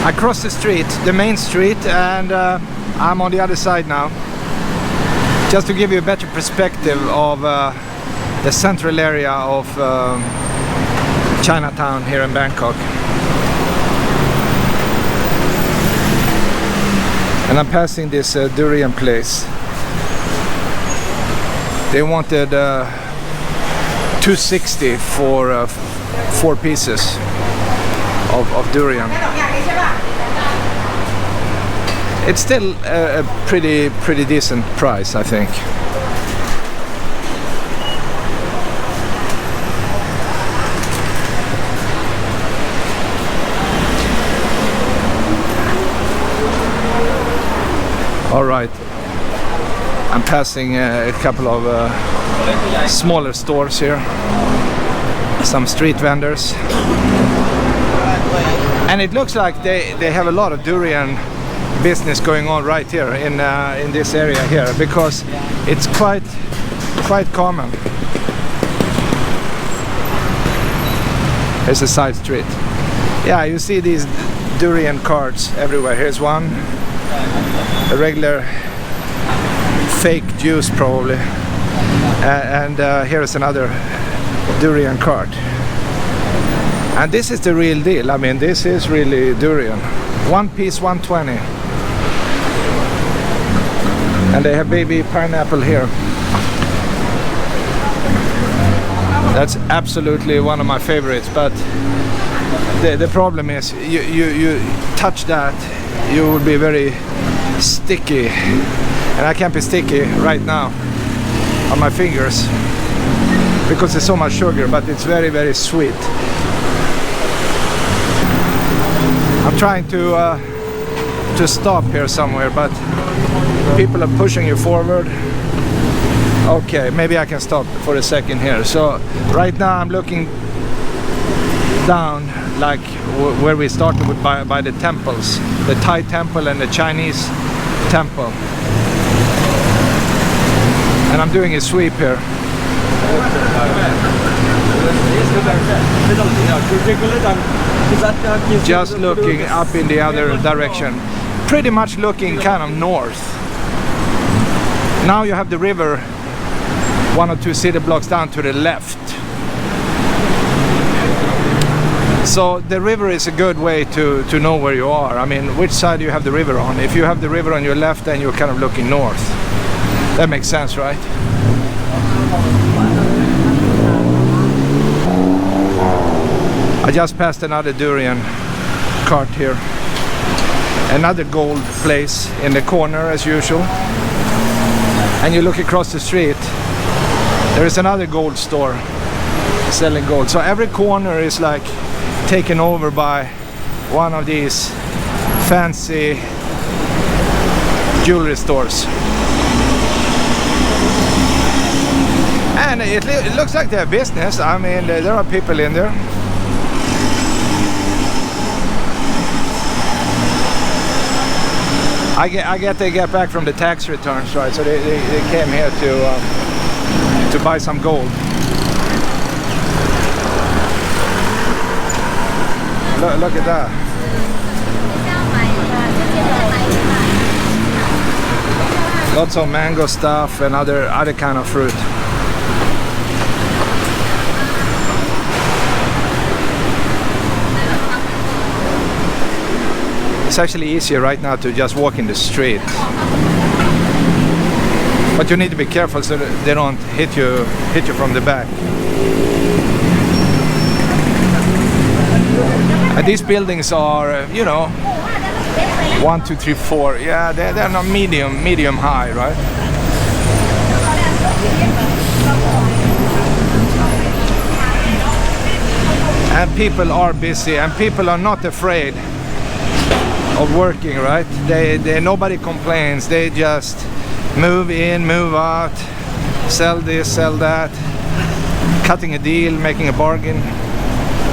I crossed the street, the main street, and I'm on the other side now. Just to give you a better perspective of the central area of Chinatown here in Bangkok. And I'm passing this durian place. They wanted 260 for 4 pieces of durian. It's still a pretty decent price, I think. All right, I'm passing a couple of smaller stores here, some street vendors, and it looks like they have a lot of durian business going on right here in this area here, because it's quite common. Here's a side street. Yeah, you see these durian carts everywhere. Here's one, a regular fake juice probably, and here is another durian cart. And this is the real deal. I mean, this is really durian. 1 piece 120. And they have baby pineapple here. That's absolutely one of my favorites, but the problem is you touch that, you will be very sticky, and I can't be sticky right now on my fingers because there's so much sugar, but it's very sweet. I'm trying to stop here somewhere, but people are pushing you forward. Okay, maybe I can stop for a second here. So right now I'm looking down, like where we started with, by the temples, the Thai temple and the Chinese temple, and I'm doing a sweep here. Just looking up in the other direction, pretty much looking kind of north. Now you have the river 1 or 2 city blocks down to the left. So the river is a good way to know where you are. I mean, which side you have the river on. If you have the river on your left, then you're kind of looking north. That makes sense, right? I just passed another durian cart here. Another gold place in the corner as usual. And you look across the street, there is another gold store selling gold. So every corner is like taken over by one of these fancy jewelry stores. And it looks like they have business. I mean, there are people in there. I get they get back from the tax returns, right? So they came here to buy some gold. Look at that. Lots of mango stuff and other kind of fruit. It's actually easier right now to just walk in the street, but you need to be careful so that they don't hit you from the back. And these buildings are, you know, 1, 2, 3, 4. Yeah, they're not medium high, right? And people are busy, and people are not afraid of working, right? Nobody complains. They just move in, move out, sell this, sell that, cutting a deal, making a bargain.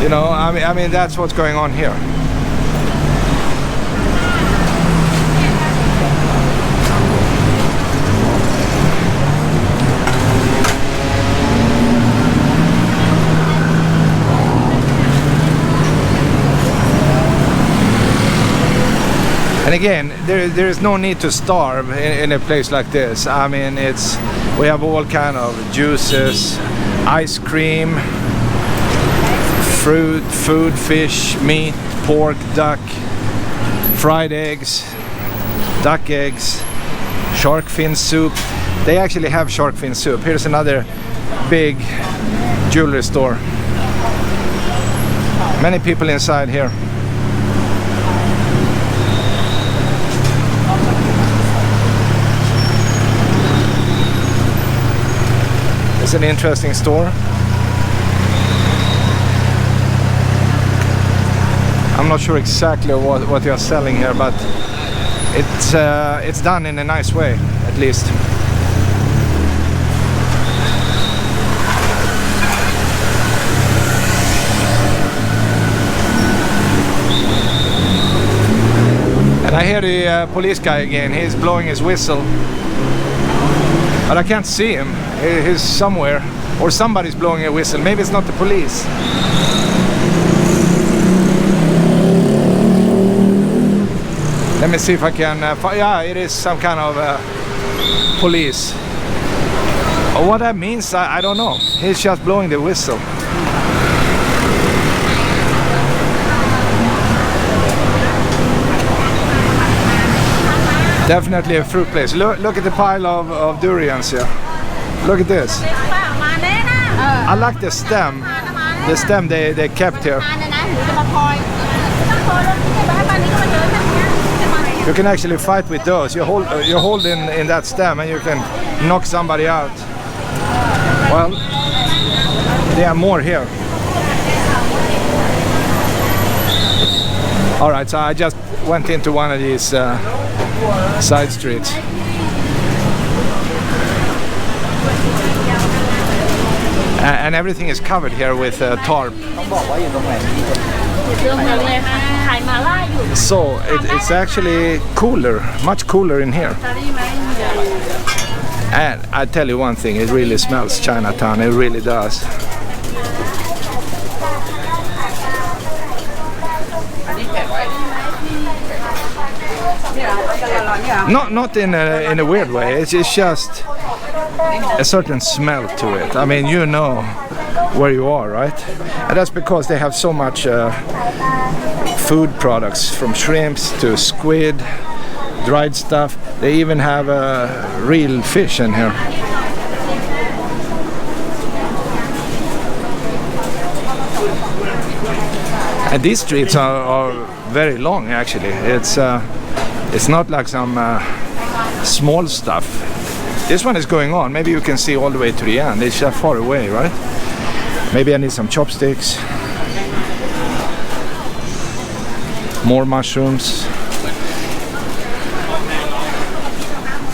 You know, I mean that's what's going on here. And again, there is no need to starve in a place like this. I mean, we have all kind of juices, ice cream, fruit, food, fish, meat, pork, duck, fried eggs, duck eggs, shark fin soup. They actually have shark fin soup. Here's another big jewelry store. Many people inside here. It's an interesting store. I'm not sure exactly what they are selling here, but it's done in a nice way, at least. And I hear the police guy again. He's blowing his whistle, but I can't see him. He's somewhere, or somebody's blowing a whistle. Maybe it's not the police. Let me see if I can yeah, it is some kind of police. What that means, I don't know. He's just blowing the whistle. Definitely a fruit place. Look at the pile of durians here. Look at this. I like the stem. The stem they kept here. You can actually fight with those. You hold in that stem and you can knock somebody out. Well, there are more here. Alright, so I just went into one of these side streets. And everything is covered here with tarp. So it's actually cooler, much cooler in here. And I tell you one thing, it really smells Chinatown, it really does. Not in a weird way, it's just a certain smell to it. I mean, you know where you are, right? And that's because they have so much food products, from shrimps to squid, dried stuff. They even have real fish in here. And these streets are very long, actually. It's not like some small stuff. This one is going on. Maybe you can see all the way to the end. It's just far away, right? Maybe I need some chopsticks. More mushrooms.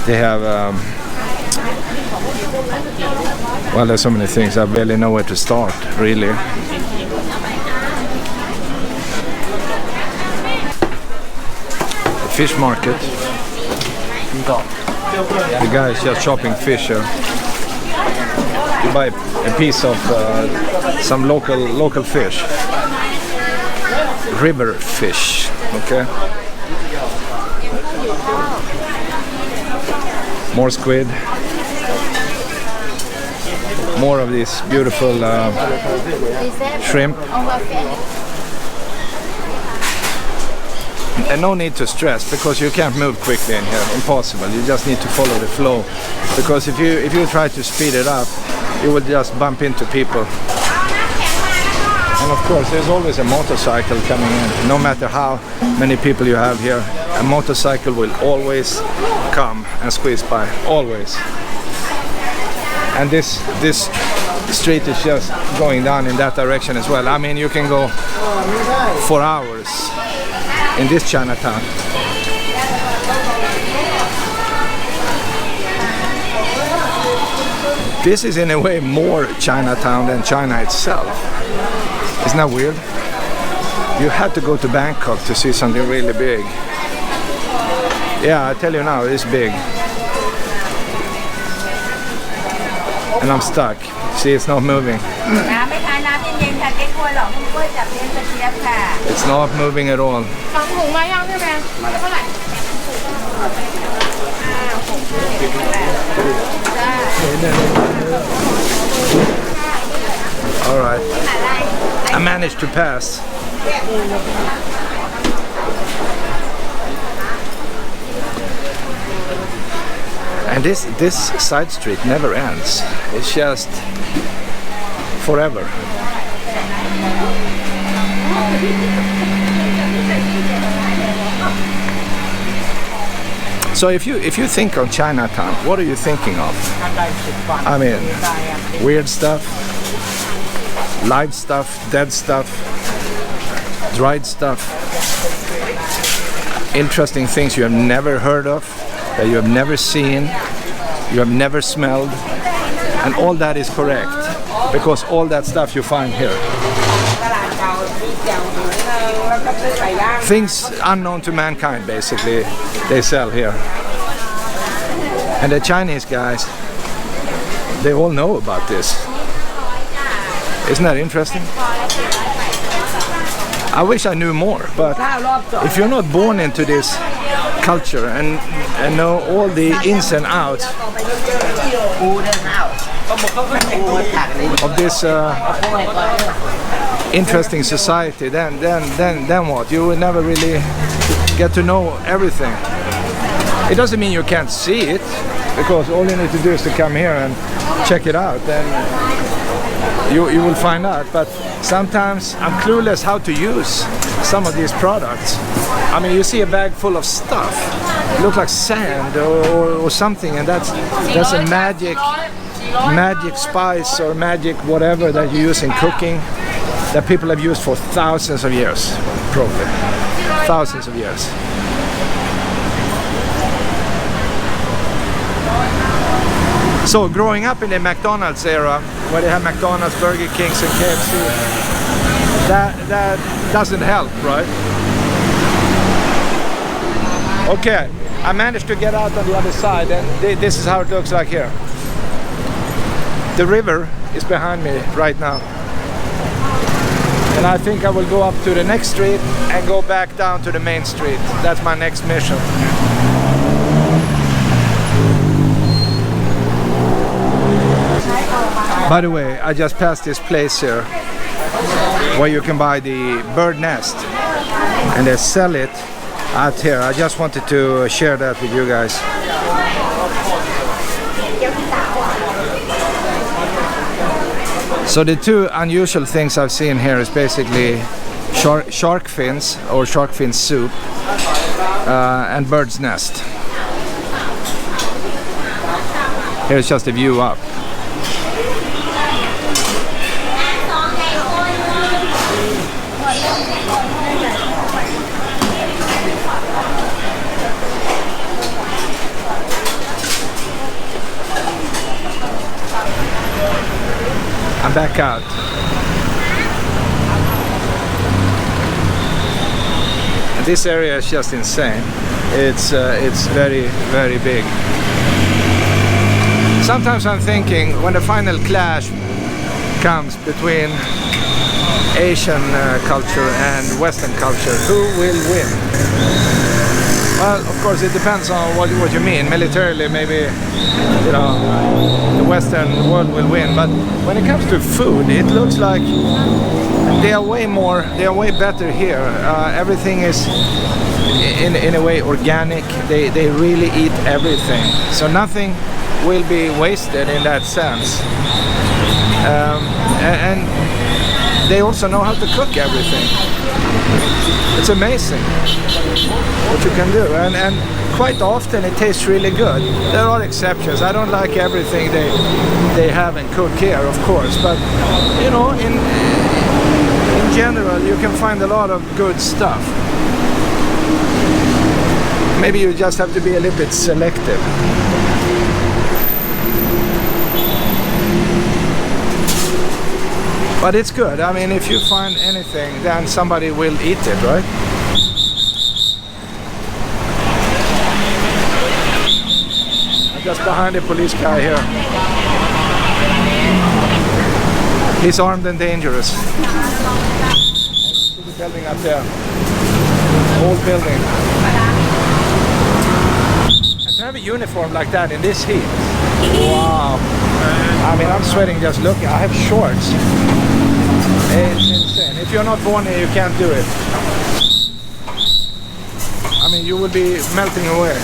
They have well, there's so many things. I barely know where to start, really. Fish market. The guy is just chopping fish here. You buy a piece of some local fish, river fish. Okay. More squid. More of these beautiful shrimp. And no need to stress, because you can't move quickly in here. Impossible. You just need to follow the flow. Because if you try to speed it up, you will just bump into people. And of course, there's always a motorcycle coming in. No matter how many people you have here, a motorcycle will always come and squeeze by. Always. And this street is just going down in that direction as well. I mean, you can go for hours in this Chinatown. This is in a way more Chinatown than China itself. Isn't that weird? You had to go to Bangkok to see something really big. Yeah, I tell you now, it's big. And I'm stuck. See, it's not moving. It's It's not moving at all. 2 ถุงมายังใช่ไหมเท่าไหร่ All right. I managed to pass. And this side street never ends. It's just forever. So if you think of Chinatown, what are you thinking of? I mean, weird stuff, live stuff, dead stuff, dried stuff, interesting things you have never heard of, that you have never seen, you have never smelled, and all that is correct, because all that stuff you find here. Things unknown to mankind, basically, they sell here. And the Chinese guys, they all know about this. Isn't that interesting? I wish I knew more, but if you're not born into this culture and know all the ins and outs of this interesting society, then what? You will never really get to know everything. It doesn't mean you can't see it, because all you need to do is to come here and check it out, then you will find out. But sometimes I'm clueless how to use some of these products. I mean, you see a bag full of stuff, it looks like sand or something, and that's a magic spice or magic whatever that you use in cooking, that people have used for thousands of years, probably thousands of years. So growing up in the McDonald's era, where they have McDonald's, Burger Kings and KFC, that doesn't help, right? Okay, I managed to get out on the other side, and this is how it looks like here. The river is behind me right now. And I think I will go up to the next street and go back down to the main street. That's my next mission. By the way, I just passed this place here where you can buy the bird nest, and they sell it out here. I just wanted to share that with you guys. So the two unusual things I've seen here is basically shark fins or shark fin soup and bird's nest. Here's just a view up. I'm back out. And this area is just insane. It's very, very big. Sometimes I'm thinking, when the final clash comes between Asian culture and Western culture, who will win? Well, of course, it depends on what you mean. Militarily, maybe, you know, the Western world will win. But when it comes to food, it looks like they are way better here. Everything is, in a way, organic. They really eat everything. So nothing will be wasted in that sense. And they also know how to cook everything. It's amazing what you can do, and quite often it tastes really good. There are exceptions. I don't like everything they have and cook here, of course, but you know, in general you can find a lot of good stuff. Maybe you just have to be a little bit selective. But it's good. I mean, if you find anything, then somebody will eat it, right? I'm just behind the police guy here. He's armed and dangerous. building up there. Old building. And to have a uniform like that in this heat. Wow. I mean, I'm sweating just looking. I have shorts. It's insane. If you're not born here, you can't do it. I mean, you will be melting away.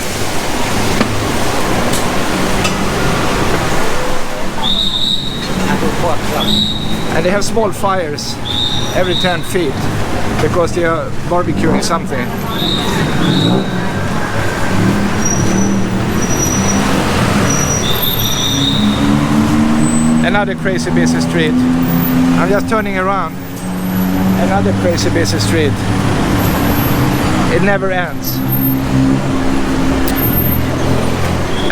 And they have small fires every 10 feet because they are barbecuing something. Another crazy busy street. I'm just turning around. Another crazy busy street. It never ends.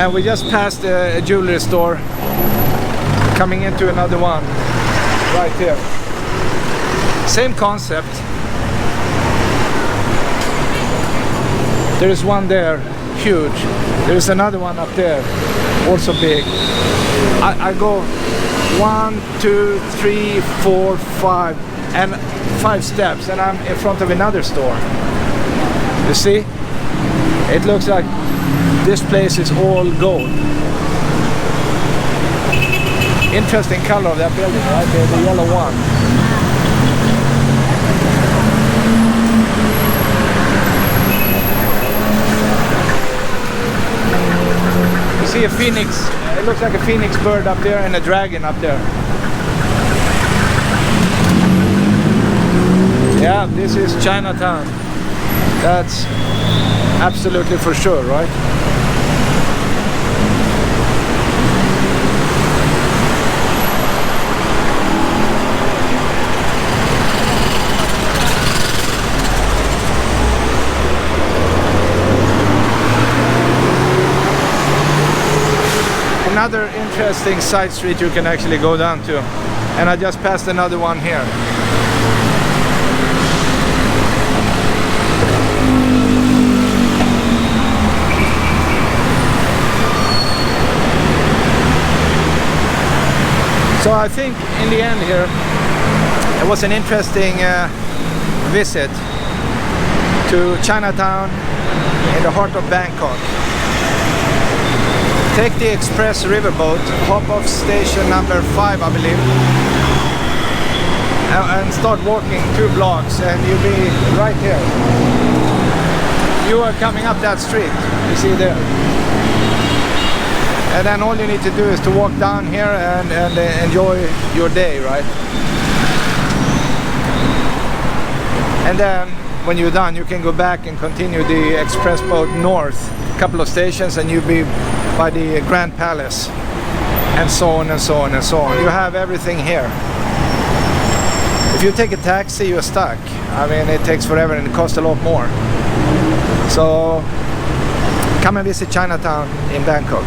And we just passed a jewelry store, coming into another one right here. Same concept. There is one there, huge. There is another one up there, also big. I go 1, 2, 3, 4, 5, and 5 steps, and I'm in front of another store. You see? It looks like this place is all gold. Interesting color of that building, right there, the yellow one. You see a phoenix, it looks like a phoenix bird up there and a dragon up there. Yeah, this is Chinatown. That's absolutely for sure, right? Another interesting side street you can actually go down to, and I just passed another one here. So I think in the end here it was an interesting visit to Chinatown in the heart of Bangkok. Take the express riverboat, hop off station number 5, I believe, and start walking 2 blocks and you'll be right here. You are coming up that street, you see there. And then all you need to do is to walk down here and enjoy your day, right? And then when you're done, you can go back and continue the express boat north, a couple of stations, and you'll be by the Grand Palace, and so on and so on and so on. You have everything here. If you take a taxi, you're stuck. I mean, it takes forever and it costs a lot more. So come and visit Chinatown in Bangkok.